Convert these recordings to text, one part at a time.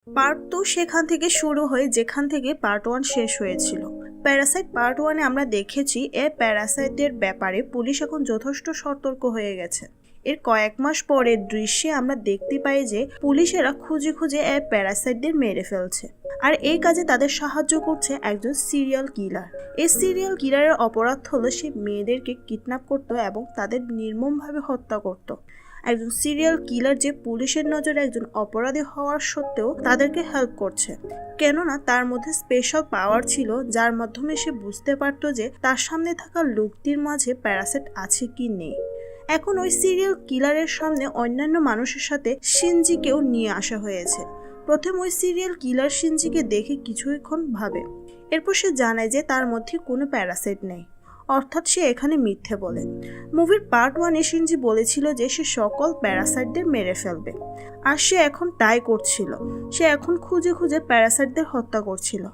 Part 2 সেখান থেকে শুরু হয়ে যেখান থেকে পার্ট 1 শেষ হয়েছিল। প্যারাসাইট পার্ট 1-এ আমরা দেখেছি প্যারাসাইটের ব্যাপারে পুলিশ এখন যথেষ্ট সতর্ক হয়ে গেছে। এর কয়েক মাস পরের দৃশ্যে আমরা দেখতে পাই যে পুলিশেরা খুঁজে খুঁজে প্যারাসাইটদের মেরে ফেলছে, আর এই কাজে তাদের সাহায্য করছে একজন সিরিয়াল কিলার। এই সিরিয়াল কিলারের অপরাধ হলো সে মেয়েদেরকে কিডন্যাপ করত এবং তাদের নির্মমভাবে হত্যা করত। একজন সিরিয়াল কিলার যে পুলিশের নজরে একজন অপরাধী হওয়ার সত্ত্বেও তাদেরকে হেল্প করছে, কেননা তার মধ্যে স্পেশাল পাওয়ার ছিল যার মাধ্যমে সে বুঝতে পারত যে তার সামনে থাকা লোকটির মাঝে প্যারাসাইট আছে কি নেই। এখন ওই সিরিয়াল কিলারের সামনে অন্যান্য মানুষের সাথে শিনজিকেও নিয়ে আসা হয়েছে। প্রথম ওই সিরিয়াল কিলার শিনজিকে দেখে কিছুক্ষণ ভাবে, এরপর সে জানায় যে তার মধ্যে কোনো প্যারাসাইট নেই, অর্থাৎ সে এখানে মিথ্যে বলে। মুভির পার্ট 1-এ শিনজি বলেছিল যে সে সকল প্যারাসাইটদের মেরে ফেলবে, আর সে এখন তাই করছিল। সে এখন খুঁজে খুঁজে প্যারাসাইটদের হত্যা করছিল।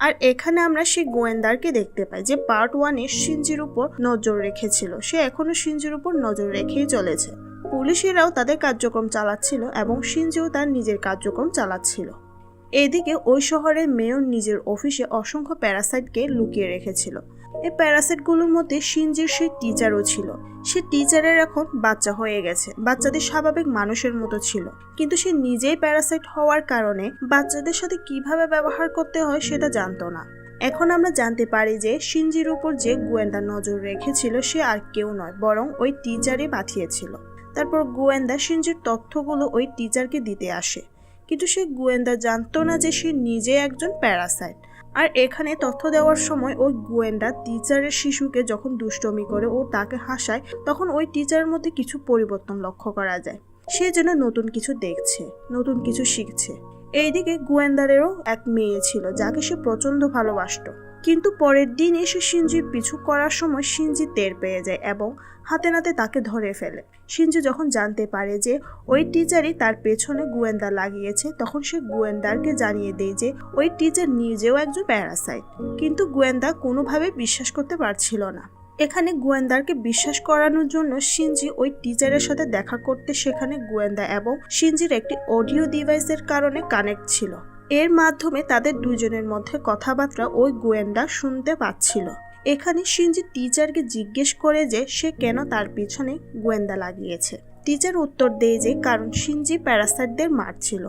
আর এখানে আমরা সেই গোয়েন্দারকে দেখতে পাই যে পার্ট 1-এ শিনজির উপর নজর রেখেছিল। সে এখনো শিনজির উপর নজর রেখেই চলেছে। পুলিশেরাও তাদের কার্যক্রম চালাচ্ছিল এবং শিনজিও তার নিজের কার্যক্রম চালাচ্ছিল। এদিকে ওই শহরের মেয়র নিজের অফিসে অসংখ্য প্যারাসাইটকে লুকিয়ে রেখেছিল। এই প্যারাসাইটগুলোর মধ্যে শিনজির সেই টিচারও ছিল। সে টিচারের এখন বাচ্চা হয়ে গেছে, বাচ্চাদের স্বাভাবিক মানুষের মতো ছিল, কিন্তু সে নিজেই প্যারাসাইট হওয়ার কারণে বাচ্চাদের সাথে কিভাবে ব্যবহার করতে হয় সেটা জানতো না। এখন আমরা জানতে পারি যে শিনজির উপর যে গোয়েন্দা নজর রেখেছিল সে আর কেউ নয়, বরং ওই টিচারই পাঠিয়েছিল। তারপর গোয়েন্দা শিনজির তথ্যগুলো ওই টিচারকে দিতে আসে, কিন্তু সে গোয়েন্দা জানতো না যে সে নিজে একজন প্যারাসাইট। আর এখানে তথ্য দেওয়ার সময় ওই গোয়েন্দা টিচারের শিশুকে যখন দুষ্টমি করে ও তাকে হাসায়, তখন ওই টিচারের মধ্যে কিছু পরিবর্তন লক্ষ্য করা যায়। সে যেন নতুন কিছু দেখছে, নতুন কিছু শিখছে। এইদিকে গোয়েন্দারেরও এক মেয়ে ছিল যাকে সে প্রচন্ড ভালোবাসতো, কিন্তু পরের দিন এসে শিনজির পিছু করার সময় শিনজি টের পেয়ে যায় এবং হাতে নাতে তাকে ধরে ফেলে। শিনজি যখন জানতে পারে যে ওই টিচারই তার পেছনে গোয়েন্দা লাগিয়েছে, তখন সে গোয়েন্দারকে জানিয়ে দেয় যে ওই টিচার নিজেও একজন প্যারাসাইট, কিন্তু গোয়েন্দা কোনোভাবে বিশ্বাস করতে পারছিল না। এখানে গোয়েন্দারকে বিশ্বাস করানোর জন্য শিনজি ওই টিচারের সাথে দেখা করতে সেখানে গোয়েন্দা এবং শিনজির একটি অডিও ডিভাইসের কারণে কানেক্ট ছিল। এর মাধ্যমে তাদের দুজনের মধ্যে কথাবার্তা ওই গোয়েন্দা শুনতে পাচ্ছিল। এখানে শিনজি টিচারকে জিজ্ঞেস করে যে সে কেন তার পিছনে গোয়েন্দা লাগিয়েছে। টিচার উত্তর দেয় যে কারণ শিনজি প্যারাসাইটদের মারছিল,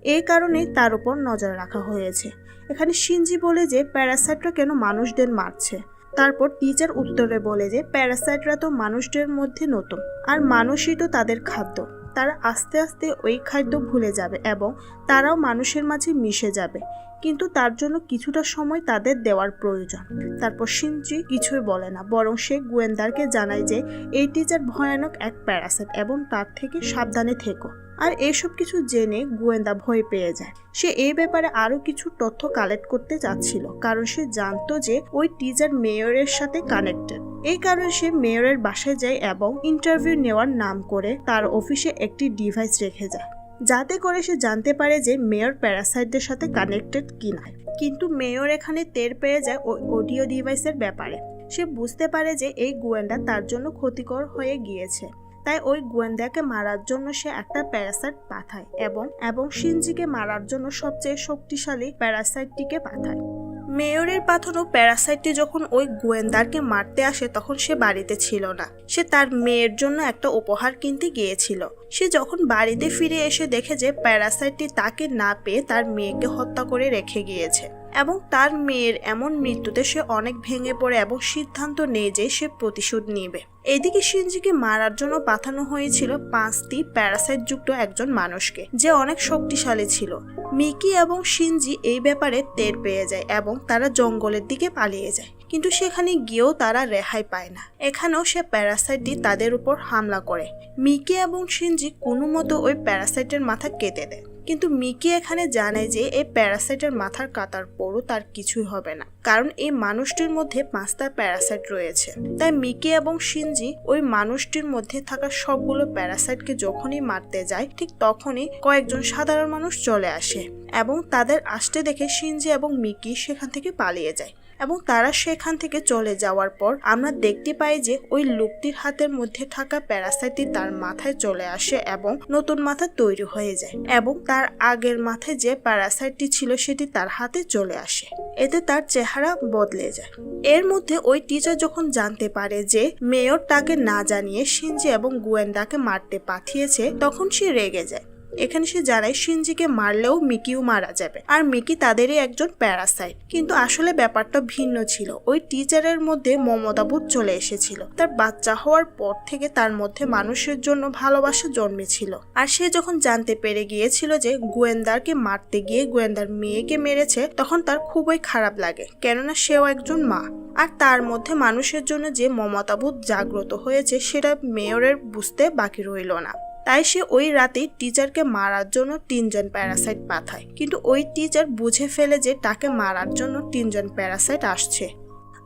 এই কারণেই তার উপর নজর রাখা হয়েছে। এখানে শিনজি বলে যে প্যারাসাইটরা কেন মানুষদের মারছে। তারপর টিচার উত্তরে বলে যে প্যারাসাইটরা তো মানুষদের মধ্যে নতুন, আর মানুষই তো তাদের খাদ্য। তারা আস্তে আস্তে ওই খাদ্য ভুলে যাবে এবং তারাও মানুষের মাঝে মিশে যাবে, কিন্তু তার জন্য কিছুটা সময় তাদের দেওয়ার প্রয়োজন। তারপর শিনজি কিছুই বলে না, বরং সে গোয়েন্দারকে জানায় যে এই টিচার ভয়ানক এক প্যারাসাইট এবং তার থেকে সাবধানে থেকো। আর এইসব কিছু জেনে গোয়েন্দা ভয় পেয়ে যায়। সে এই ব্যাপারে আরো কিছু তথ্য কালেক্ট করতে যাচ্ছিল, কারণ সে জানতো যে ওই টিচার মেয়রের সাথে কানেক্টেড। এই কারণে সে মেয়রের বাসায় যায় এবং ইন্টারভিউ নেওয়ার নাম করে তার অফিসে একটি ডিভাইস রেখে যায়, যাতে করে সে জানতে পারে যে মেয়র প্যারাসাইটদের সাথে কানেক্টেড কিনা। কিন্তু মেয়র এখানে টের পেয়ে যায় ওই অডিও ডিভাইসের ব্যাপারে। সে বুঝতে পারে যে এই গোয়েন্দা তার জন্য ক্ষতিকর হয়ে গিয়েছে, তাই ওই গোয়েন্দাকে মারার জন্য সে একটা প্যারাসাইট পাঠায় এবং শিনজিকে মারার জন্য সবচেয়ে শক্তিশালী প্যারাসাইটটিকে পাঠায়। মেয়রের পাঠানো প্যারাসাইটটি যখন ওই গোয়েন্দারকে মারতে আসে তখন সে বাড়িতে ছিল না। সে তার মেয়ের জন্য একটা উপহার কিনতে গিয়েছিল। সে যখন বাড়িতে ফিরে এসে দেখে যে প্যারাসাইটটি তাকে না পেয়ে তার মেয়েকে হত্যা করে রেখে গিয়েছে, এবং তার মেয়ের এমন মৃত্যুতে সে অনেক ভেঙে পড়ে এবং সিদ্ধান্ত নেয় যে সে প্রতিশোধ নেবে। এদিকে শিনজিকে মারার জন্য পাঠানো হয়েছিল 5টি প্যারাসাইট যুক্ত একজন মানুষকে, যে অনেক শক্তিশালী ছিল। মিকি এবং শিনজি এই ব্যাপারে টের পেয়ে যায় এবং তারা জঙ্গলের দিকে পালিয়ে যায়, কিন্তু সেখানে গিয়েও তারা রেহাই পায় না। এখানেও সে প্যারাসাইটটি তাদের উপর হামলা করে। মিকি এবং শিনজি কোনো মতো ওই প্যারাসাইটের মাথা কেটে দেয়, কিন্তু মিকি এখানে জানে যে এই প্যারাসাইটের মাথার কাটার পরও তার কিছুই হবে না, কারণ এই মানুষটির মধ্যে 5টা প্যারাসাইট রয়েছে। তাই মিকি এবং শিনজি ওই মানুষটির মধ্যে থাকা সবগুলো প্যারাসাইটকে যখনই মারতে যায়, ঠিক তখনই কয়েকজন সাধারণ মানুষ চলে আসে এবং তাদের আসতে দেখে শিনজি এবং মিকি সেখান থেকে পালিয়ে যায় এবং তারা সেখান থেকে চলে যাওয়ার পর আমরা দেখতে পাই যে ওই লোকটির হাতের মধ্যে থাকা প্যারাসাইটটি তার মাথায় চলে আসে এবং নতুন মাথা তৈরি হয়ে যায় এবং তার আগের মাথায় যে প্যারাসাইটটি ছিল সেটি তার হাতে চলে আসে। এতে তার চেহারা বদলে যায়। এর মধ্যে ওই টিচার যখন জানতে পারে যে মেয়র তাকে না জানিয়ে শিনজি এবং গোয়েন্দাকে মারতে পাঠিয়েছে, তখন সে রেগে যায়। এখানে সে জানায় শিনজিকে মারলেও মিকিও মারা যাবে, আর মিকি তাদেরই একজন প্যারাসাইট। কিন্তু আসলে ব্যাপারটা ভিন্ন ছিল। ওই টিচারের মধ্যে মমতাবোধ চলে এসেছিল। তার বাচ্চা হওয়ার পর থেকে তার মধ্যে মানুষের জন্য ভালোবাসা জন্মেছিল। আর সে যখন জানতে পেরে গিয়েছিল যে গোয়েন্দারকে মারতে গিয়ে গোয়েন্দার মেয়েকে মেরেছে, তখন তার খুবই খারাপ লাগে, কেননা সেও একজন মা। আর তার মধ্যে মানুষের জন্য যে মমতাবোধ জাগ্রত হয়েছে সেটা মেয়রের বুঝতে বাকি রইল না। তাই সে ওই রাতেই টিচারকে মারার জন্য 3 জন প্যারাসাইট পাঠায়। কিন্তু ওই টিচার বুঝে ফেলে যে তাকে মারার জন্য 3 জন প্যারাসাইট আসছে,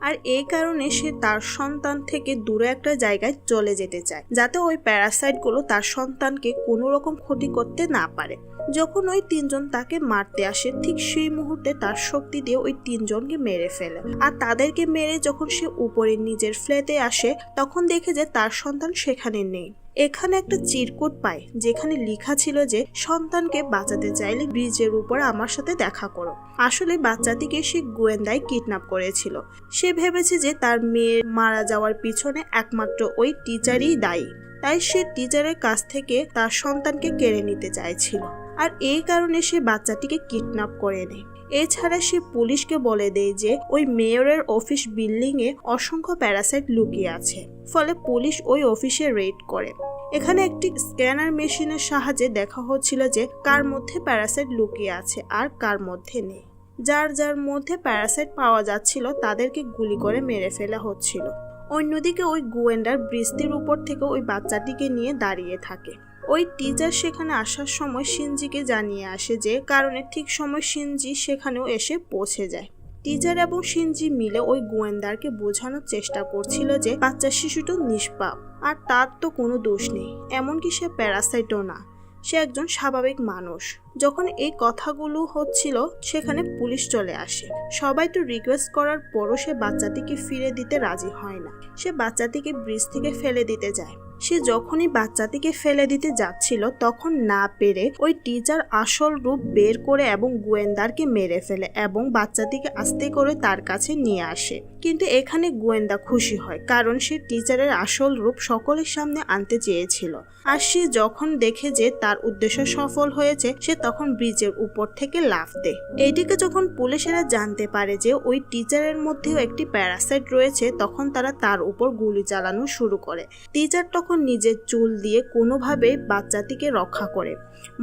আর এই কারণে সে তার সন্তান থেকে দূরে একটা জায়গায় চলে যেতে চায়, যাতে ওই প্যারাসাইটগুলো তার সন্তানকে কোনো রকম ক্ষতি করতে না পারে। যখন ওই 3 জন তাকে মারতে আসে, ঠিক সেই মুহূর্তে তার শক্তি দিয়ে ওই 3 জনকে মেরে ফেলে। আর তাদেরকে মেরে যখন সে উপরে নিজের ফ্ল্যাটে আসে, তখন দেখে যে তার সন্তান সেখানে নেই। এখানে একটা চিরকুট পায় যেখানে লেখা ছিল যে সন্তানকে বাঁচাতে চাইলে ব্রিজের উপর আমার সাথে দেখা করো। আসলে বাচ্চাটিকে সে গোয়েন্দায় কিডন্যাপ করেছিল। সে ভেবেছে যে তার মেয়ের মারা যাওয়ার পিছনে একমাত্র ওই টিচারই দায়ী, তাই সে টিচারের কাছ থেকে তার সন্তানকে কেড়ে নিতে চাইছিল, আর এই কারণে সে বাচ্চাটিকে কিডন্যাপ করে নেয়। এছাড়া সে পুলিশকে বলে দেয় যে ওই মেয়রের অফিস বিল্ডিং এ অসংখ্য প্যারাসাইট লুকিয়ে আছে। ফলে পুলিশ ওই অফিসে রেড করে। এখানে একটি স্ক্যানার মেশিনের সাহায্যে দেখা হচ্ছিল যে কার মধ্যে প্যারাসাইট লুকিয়ে আছে আর কার মধ্যে নেই। যার যার মধ্যে প্যারাসাইট পাওয়া যাচ্ছিল তাদেরকে গুলি করে মেরে ফেলা হচ্ছিল। অন্যদিকে ওই গোয়েন্দার ব্রিজটির উপর থেকে ওই বাচ্চাটিকে নিয়ে দাঁড়িয়ে থাকে। ওই টিচার সেখানে আসার সময় শিনজিকে জানিয়ে আসে, যে কারণে ঠিক সময় শিনজি সেখানেও এসে পৌঁছে যায়। টিচার এবং শিনজি মিলে ওই গোয়েন্দারকে বোঝানোর চেষ্টা করছিল যে বাচ্চা শিশুটা নিষ্পাপ আর তার তো কোনো দোষ নেই, এমনকি সে প্যারাসাইটও না, সে একজন স্বাভাবিক মানুষ। যখন এই কথাগুলো হচ্ছিল সেখানে পুলিশ চলে আসে। সবাই তো রিকোয়েস্ট করার পরও সে বাচ্চাটিকে ফিরে দিতে রাজি হয় না। সে বাচ্চাটিকে ব্রিজ থেকে ফেলে দিতে যায়। সে যখনই বাচ্চাটিকে ফেলে দিতে যাচ্ছিল তখন না পেরে ওই টিচার আসল রূপ বের করে এবং গোয়েন্দারকে মেরে ফেলে এবং বাচ্চাটিকে আস্তে করে তার কাছে নিয়ে আসে। কিন্তু এখানে গোয়েন্দা খুশি হয়, কারণ সে টিচারের আসল রূপ সকলের সামনে আনতে চেয়েছিল। আর সে যখন দেখে যে তার উদ্দেশ্য সফল হয়েছে, সে তখন ব্রিজের উপর থেকে লাফ দেয়। এইদিকে যখন পুলিশেরা জানতে পারে যে ওই টিচারের মধ্যেও একটি প্যারাসাইট রয়েছে, তখন তারা তার উপর গুলি চালানো শুরু করে। টিচার তখন নিজের চুল দিয়ে কোনোভাবে বাচ্চাটিকে রক্ষা করে।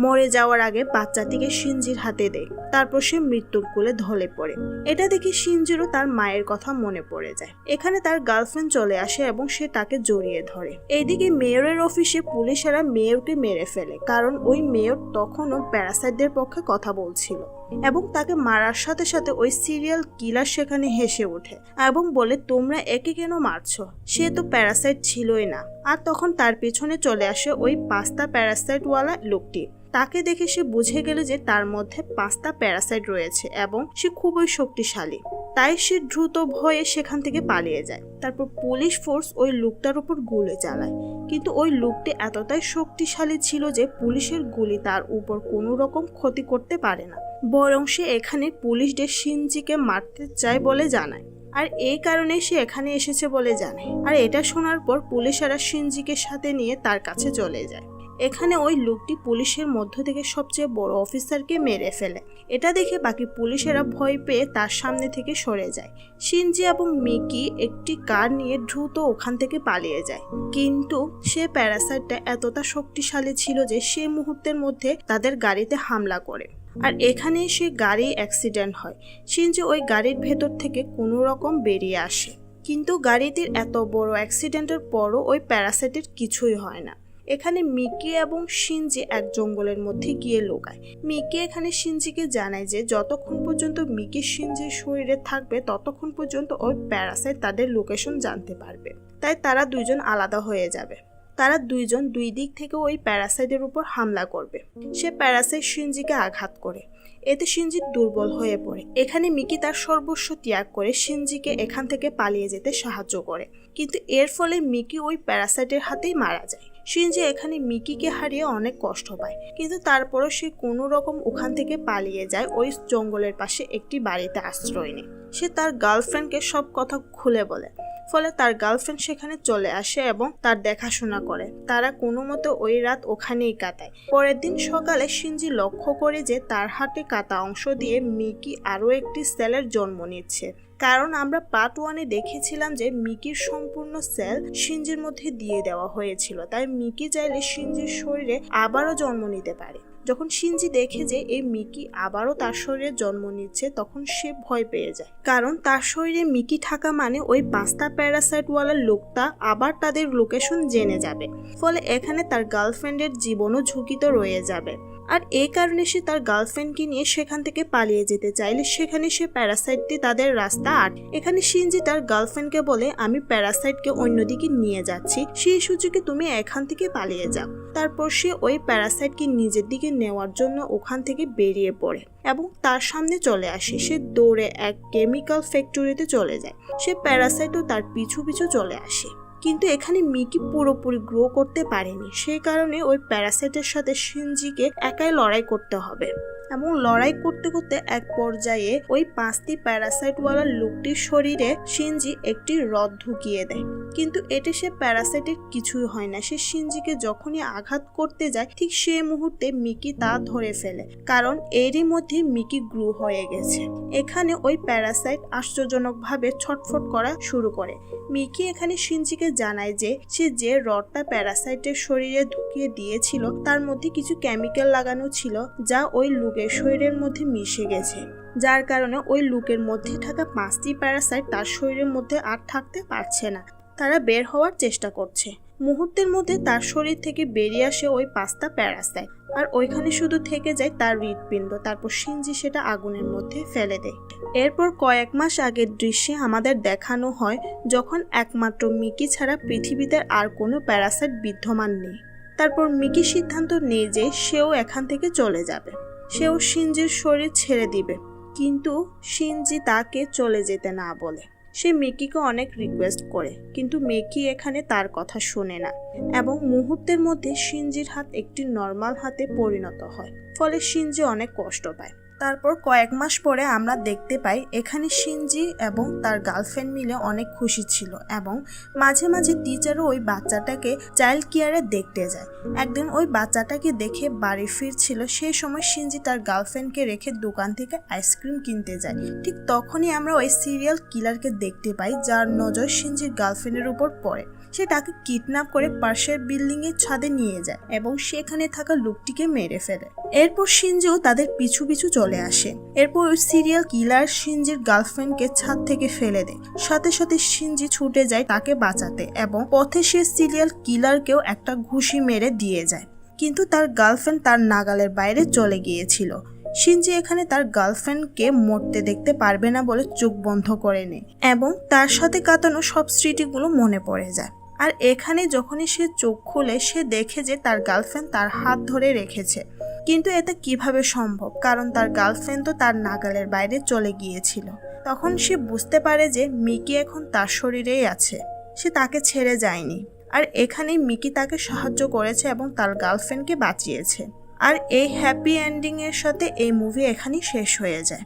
মরে যাওয়ার আগে বাচ্চাটিকে শিনজির হাতে দেয়। তারপর সে মৃত্যুর কোলে ঢলে পড়ে। এটা দেখে শিনজিরও তার মায়ের কথা মনে পড়ে যায়। এখানে তার গার্লফ্রেন্ড চলে আসে এবং সে তাকে জড়িয়ে ধরে। এইদিকে মেয়রের অফিসে পুলিশেরা মেয়রকে মেরে ফেলে, কারণ ওই মেয়র তখনও প্যারাসাইটদের পক্ষে কথা বলছিল এবং তাকে মারার সাথে সাথে ওই সিরিয়াল কিলার সেখানে হেসে ওঠে এবং বলে, তোমরা একে কেন মারছো, সে তো প্যারাসাইট ছিলই না। আর তখন তার পেছনে চলে আসে ওই 5টা প্যারাসাইটওয়ালা লোকটি। তাকে দেখে সে বুঝে গেল যে তার মধ্যে 5টা প্যারাসাইট রয়েছে এবং সে খুবই শক্তিশালী। তাই সে দ্রুত ভয়ে সেখান থেকে পালিয়ে যায়। তারপর পুলিশ ফোর্স ওই লোকটার উপর গুলি চালায়, কিন্তু ওই লোকটি এতটাই শক্তিশালী ছিল যে পুলিশের গুলি তার উপর কোনো রকম ক্ষতি করতে পারে না, বরং সে এখানে পুলিশদের শিনজিকে মারতে চায় বলে জানায়। আর এই কারণে সে এখানে এসেছে বলে জানে। আর এটা শোনার পর পুলিশেরা শিনজিকে সাথে নিয়ে তার কাছে চলে যায়। এখানে ওই লোকটি পুলিশের মধ্য থেকে সবচেয়ে বড় অফিসারকে মেরে ফেলে। এটা দেখে বাকি পুলিশেরা ভয় পেয়ে তার সামনে থেকে সরে যায়। শিনজি এবং মিকি একটি কার নিয়ে দ্রুত ওখান থেকে পালিয়ে যায়, কিন্তু সে প্যারাসাইটটা এতটা শক্তিশালী ছিল যে সে মুহূর্তের মধ্যে তাদের গাড়িতে হামলা করে। আর এখানে সে গাড়ি অ্যাক্সিডেন্ট হয়। শিনজি ওই গাড়ির ভেতর থেকে কোনো রকম বেরিয়ে আসে, কিন্তু গাড়িটির এত বড় অ্যাক্সিডেন্টের পরও ওই প্যারাসাইটের কিছুই হয় না। এখানে মিকি এবং শিনজি এক জঙ্গলের মধ্যে গিয়ে লুকায়। মিকি এখানে শিনজিকে জানায় যে যতক্ষণ পর্যন্ত মিকি শিনজির শরীরে থাকবে ততক্ষণ পর্যন্ত ওই প্যারাসাইট তাদের লোকেশন জানতে পারবে। তাই তারা দুইজন আলাদা হয়ে যাবে। তারা দুইজন দুই দিক থেকে ওই প্যারাসাইটের উপর হামলা করবে। সে প্যারাসাইট শিনজিকে আঘাত করে। এতে শিনজি দুর্বল হয়ে পড়ে। এখানে মিকি তার সর্বস্ব ত্যাগ করে শিনজিকে এখান থেকে পালিয়ে যেতে সাহায্য করে, কিন্তু এর ফলে মিকি ওই প্যারাসাইটের হাতেই মারা যায়। শিনজি এখানে মিকিকে হারিয়ে অনেক কষ্ট পায়, কিন্তু তারপরও সে কোনো রকম ওখান থেকে পালিয়ে যায় ওই জঙ্গলের পাশে একটি বাড়িতে আশ্রয় নেয়। সে তার গার্লফ্রেন্ডকে সব কথা খুলে বলে, ফলে তার গার্লফ্রেন্ড সেখানে চলে আসে এবং তার দেখাশোনা করে। তারা কোনো মতো ওই রাত ওখানেই কাটায়। পরের দিন সকালে শিনজি লক্ষ্য করে যে তার হাতে কাটা অংশ দিয়ে মিকি আরও একটি সেলের জন্ম নিচ্ছে, কারণ আমরা পার্ট 1-এ দেখেছিলাম যে মিকির সম্পূর্ণ সেল শিনজির মধ্যে দিয়ে দেওয়া হয়েছিল, তাই মিকি চাইলে শিনজির শরীরে আবারও জন্ম নিতে পারে। যখন শিনজি দেখে যে এই মিকি আবারও তার শরীরে জন্ম নিচ্ছে, তখন সে ভয় পেয়ে যায়, কারণ তার শরীরে মিকি থাকা মানে ওই 5টা প্যারাসাইটওয়ালা লোকটা আবার তাদের লোকেশন জেনে যাবে, ফলে এখানে তার গার্লফ্রেন্ডের জীবনও ঝুঁকিতে রয়ে যাবে। আর এই কারণে সে তার গার্লফ্রেন্ডকে নিয়ে সেখান থেকে পালিয়ে যেতে চাইলে সেখানে সে প্যারাসাইটটি তাদের রাস্তা এখানে শিনজি তার গার্লফ্রেন্ডকে বলে, আমি প্যারাসাইটকে অন্যদিকে নিয়ে যাচ্ছি, সেই সুযোগে তুমি এখান থেকে পালিয়ে যাও। তারপর সে ওই প্যারাসাইটকে নিজের দিকে নেওয়ার জন্য ওখান থেকে বেরিয়ে পড়ে এবং তার সামনে চলে আসে। সে দৌড়ে এক কেমিক্যাল ফ্যাক্টরিতে চলে যায়। সে প্যারাসাইটও তার পিছু পিছু চলে আসে, কিন্তু এখানে মিকি পুরোপুরি গ্রো করতে পারেনি। সেই কারণে ওই প্যারাসাইটের সাথে শিনজিকে একাই লড়াই করতে হবে এবং লড়াই করতে করতে এক পর্যায়ে ওই 5টি প্যারাসাইটওয়ালা লোকটির শরীরে শিনজি একটি রড ঢুকিয়ে দেয়, কিন্তু এতে সে প্যারাসাইটের কিছুই হয় না। সে শিনজিকে যখনই আঘাত করতে যায় ঠিক সেই মুহূর্তে মিকি তা ধরে ফেলে, কারণ এরই মধ্যে মিকি গ্রো হয়ে গেছে। এখানে ওই প্যারাসাইট আশ্চর্যজনকভাবে ছটফট করা শুরু করে। মিকি এখানে শিনজিকে জানায় যে সে যে রডটা প্যারাসাইটের শরীরে ঢুকিয়ে দিয়েছিল তার মধ্যে কিছু কেমিক্যাল লাগানো ছিল, যা ওই লোকের শরীরের মধ্যে মিশে গেছে, যার কারণে ওই লোকের মধ্যে থাকা 5টি প্যারাসাইট তার শরীরের মধ্যে আর থাকতে পারছে না। তারা বের হওয়ার চেষ্টা করছে। মুহূর্তের মধ্যে তার শরীর থেকে বেরিয়ে আসে ওই 5টা প্যারাসাইট, আর ওইখানে শুধু থেকে যায় তার হৃৎপিণ্ড। তারপর শিনজি সেটা আগুনের মধ্যে ফেলে দেয়। এরপর কয়েক মাস আগের দৃশ্যে আমাদের দেখানো হয় যখন একমাত্র মিকি ছাড়া পৃথিবীতে আর কোনো প্যারাসাইট বিদ্যমান নেই। তারপর মিকি সিদ্ধান্ত নেয় যে সেও এখান থেকে চলে যাবে, সেও শিনজির শরীর ছেড়ে দিবে, কিন্তু শিনজি তাকে চলে যেতে না বলে। সে মিকিকে অনেক রিকোয়েস্ট করে, কিন্তু মিকি এখানে তার কথা শোনে না এবং মুহূর্তের মধ্যে শিনজির হাত একটি নর্মাল হাতে পরিণত হয়, ফলে শিনজি অনেক কষ্ট পায়। তারপর কয়েক মাস পরে আমরা দেখতে পাই এখানে শিনজি এবং তার গার্লফ্রেন্ড মিলে অনেক খুশি ছিল এবং মাঝে মাঝে টিচারও ওই বাচ্চাটাকে চাইল্ড কেয়ারে দেখতে যায়। একদিন ওই বাচ্চাটাকে দেখে বাড়ি ফিরছিল, সেই সময় শিনজি তার গার্লফ্রেন্ডকে রেখে দোকান থেকে আইসক্রিম কিনতে যায়। ঠিক তখনই আমরা ওই সিরিয়াল কিলারকে দেখতে পাই, যার নজর শিনজির গার্লফ্রেন্ডের উপর পড়ে। সে তাকে কিডন্যাপ করে পাশের বিল্ডিং এর ছাদে নিয়ে যায় এবং সেখানে থাকা লোকটিকে মেরে ফেলে। এরপর শিনজিও তাদের পিছু পিছু চলে আসে। এরপর ওই সিরিয়াল কিলার শিনজির গার্লফ্রেন্ডকে ছাদ থেকে ফেলে দেয়। সাথে সাথে শিনজি ছুটে যায় তাকে বাঁচাতে এবং পথে সে সিরিয়াল কিলারকেও একটা ঘুষি মেরে দিয়ে যায়, কিন্তু তার গার্লফ্রেন্ড তার নাগালের বাইরে চলে গিয়েছিল। শিনজি এখানে তার গার্লফ্রেন্ডকে মরতে দেখতে পারবে না বলে চোখ বন্ধ করে নেয় এবং তার সাথে কাটানো সব স্মৃতিগুলো মনে পড়ে যায়। আর এখানে যখনই সে চোখ খুলে সে দেখে যে তার গার্লফ্রেন্ড তার হাত ধরে রেখেছে, কিন্তু এটা কিভাবে সম্ভব, কারণ তার গার্লফ্রেন্ড তো তার নাগালের বাইরে চলে গিয়েছিল। তখন সে বুঝতে পারে যে মিকি এখন তার শরীরেই আছে, সে তাকে ছেড়ে যায়নি। আর এখানেই মিকি তাকে সাহায্য করেছে এবং তার গার্লফ্রেন্ডকে বাঁচিয়েছে। আর এই হ্যাপি এন্ডিং এর সাথে এই মুভি এখানেই শেষ হয়ে যায়।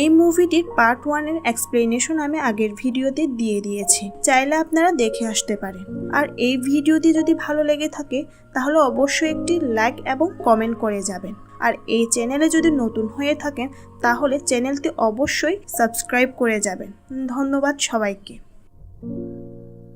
এই মুভিটির পার্ট 1-এর এক্সপ্লেনেশন আমি আগের ভিডিওতে দিয়ে দিয়েছি, চাইলে আপনারা দেখে আসতে পারেন। আর এই ভিডিওটি যদি ভালো লেগে থাকে তাহলে অবশ্যই একটি লাইক এবং কমেন্ট করে যাবেন। আর এই চ্যানেলে যদি নতুন হয়ে থাকেন তাহলে চ্যানেলটি অবশ্যই সাবস্ক্রাইব করে যাবেন। ধন্যবাদ সবাইকে।